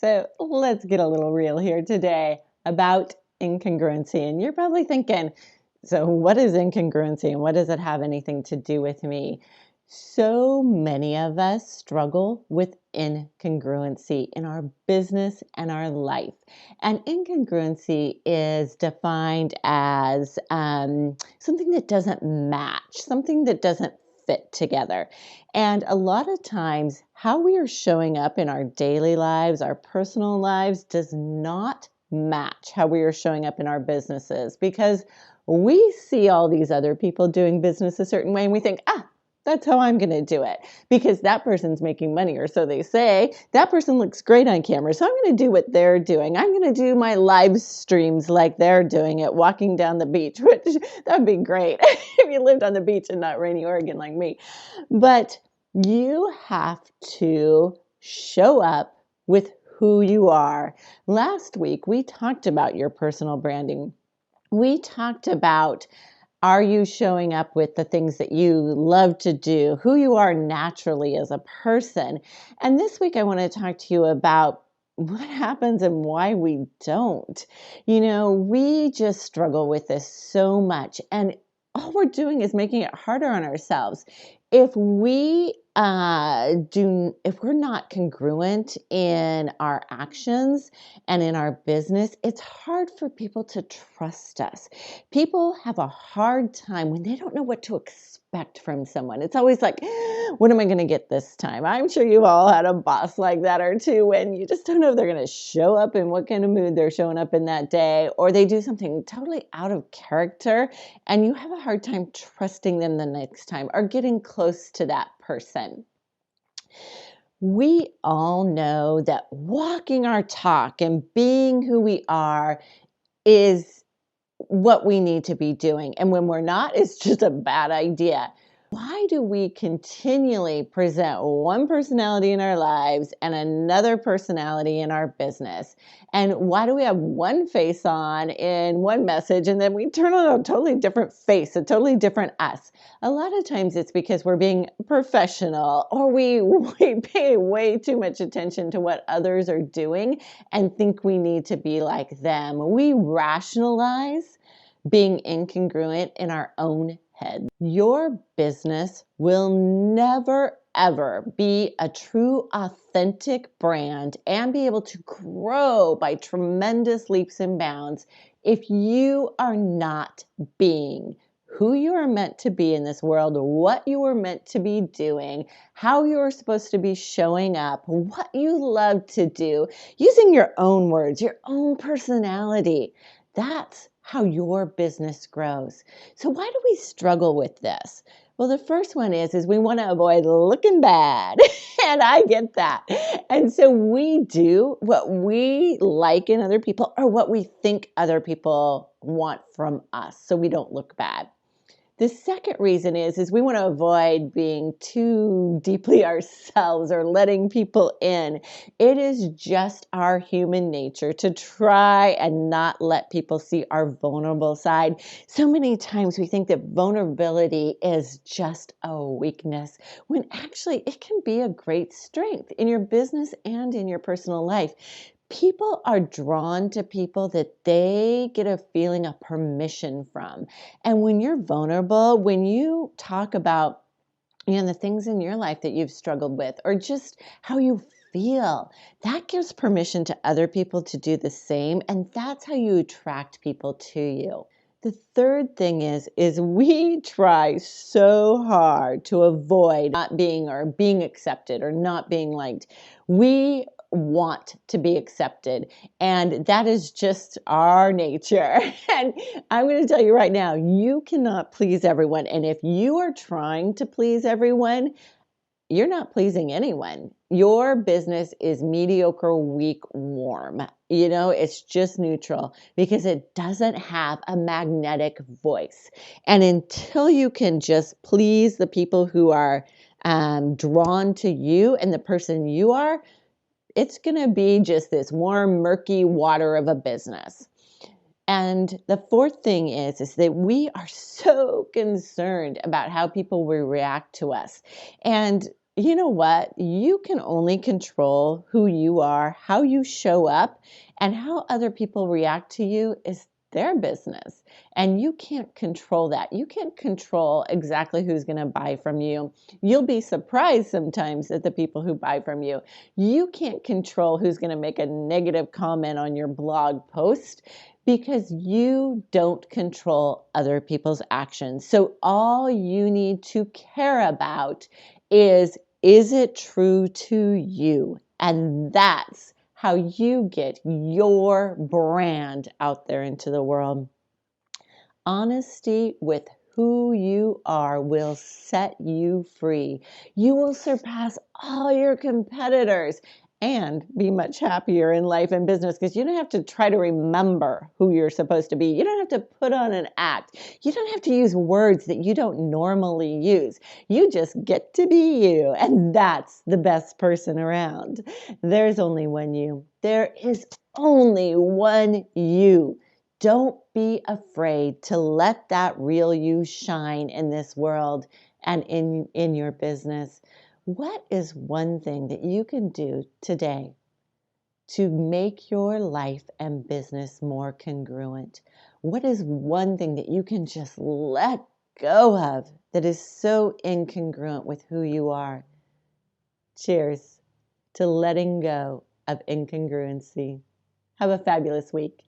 So let's get a little real here today about incongruency. And you're probably thinking, so what is incongruency and what does it have anything to do with me? So many of us struggle with incongruency in our business and our life. And incongruency is defined as something that doesn't match, something that doesn't fit together. And a lot of times, how we are showing up in our daily lives, our personal lives, does not match how we are showing up in our businesses, because we see all these other people doing business a certain way and we think, that's how I'm going to do it because that person's making money, or so they say. That person looks great on camera, so I'm going to do what they're doing. I'm going to do my live streams like they're doing it, walking down the beach, which that would be great if you lived on the beach in not rainy Oregon like me. But you have to show up with who you are. Last week, we talked about your personal branding. We talked about, are you showing up with the things that you love to do, who you are naturally as a person? And this week, I want to talk to you about what happens and why we don't. We just struggle with this so much, and all we're doing is making it harder on ourselves. If we're not congruent in our actions and in our business, it's hard for people to trust us. People have a hard time when they don't know what to expect from someone. It's always like, what am I going to get this time? I'm sure you've all had a boss like that or two, when you just don't know if they're going to show up in what kind of mood they're showing up in that day, or they do something totally out of character and you have a hard time trusting them the next time or getting close to that person. We all know that walking our talk and being who we are is what we need to be doing. And when we're not, it's just a bad idea. Why do we continually present one personality in our lives and another personality in our business? And why do we have one face on in one message and then we turn on a totally different face, a totally different us? A lot of times it's because we're being professional, or we pay way too much attention to what others are doing and think we need to be like them. We rationalize being incongruent in our own head. Your business will never, ever be a true, authentic brand and be able to grow by tremendous leaps and bounds if you are not being who you are meant to be in this world, what you are meant to be doing, how you are supposed to be showing up, what you love to do, using your own words, your own personality. That's how your business grows. So why do we struggle with this? Well, the first one is we want to avoid looking bad. And I get that. And so we do what we like in other people, or what we think other people want from us, so we don't look bad. The second reason is we want to avoid being too deeply ourselves or letting people in. It is just our human nature to try and not let people see our vulnerable side. So many times we think that vulnerability is just a weakness, when actually it can be a great strength in your business and in your personal life. People are drawn to people that they get a feeling of permission from. And when you're vulnerable, when you talk about, the things in your life that you've struggled with, or just how you feel, that gives permission to other people to do the same. And that's how you attract people to you. The third thing is we try so hard to avoid not being, or being accepted, or not being liked. We want to be accepted, and that is just our nature. And I'm going to tell you right now, you cannot please everyone. And if you are trying to please everyone, you're not pleasing anyone. Your business is mediocre, weak, warm. It's just neutral, because it doesn't have a magnetic voice. And until you can just please the people who are drawn to you and the person you are, it's going to be just this warm, murky water of a business. And the fourth thing is that we are so concerned about how people will react to us. And You know what? You can only control who you are, how you show up, and how other people react to you is their business. And you can't control that. You can't control exactly who's going to buy from you. You'll be surprised sometimes at the people who buy from you. You can't control who's going to make a negative comment on your blog post because you don't control other people's actions. So all you need to care about is it true to you? And that's how you get your brand out there into the world. Honesty with who you are will set you free. You will surpass all your competitors and be much happier in life and business because you don't have to try to remember who you're supposed to be. You don't have to put on an act. You don't have to use words that you don't normally use. You just get to be you, and that's the best person around. There's only one you. There is only one you. Don't be afraid to let that real you shine in this world and in your business. What is one thing that you can do today to make your life and business more congruent? What is one thing that you can just let go of that is so incongruent with who you are? Cheers to letting go of incongruency. Have a fabulous week.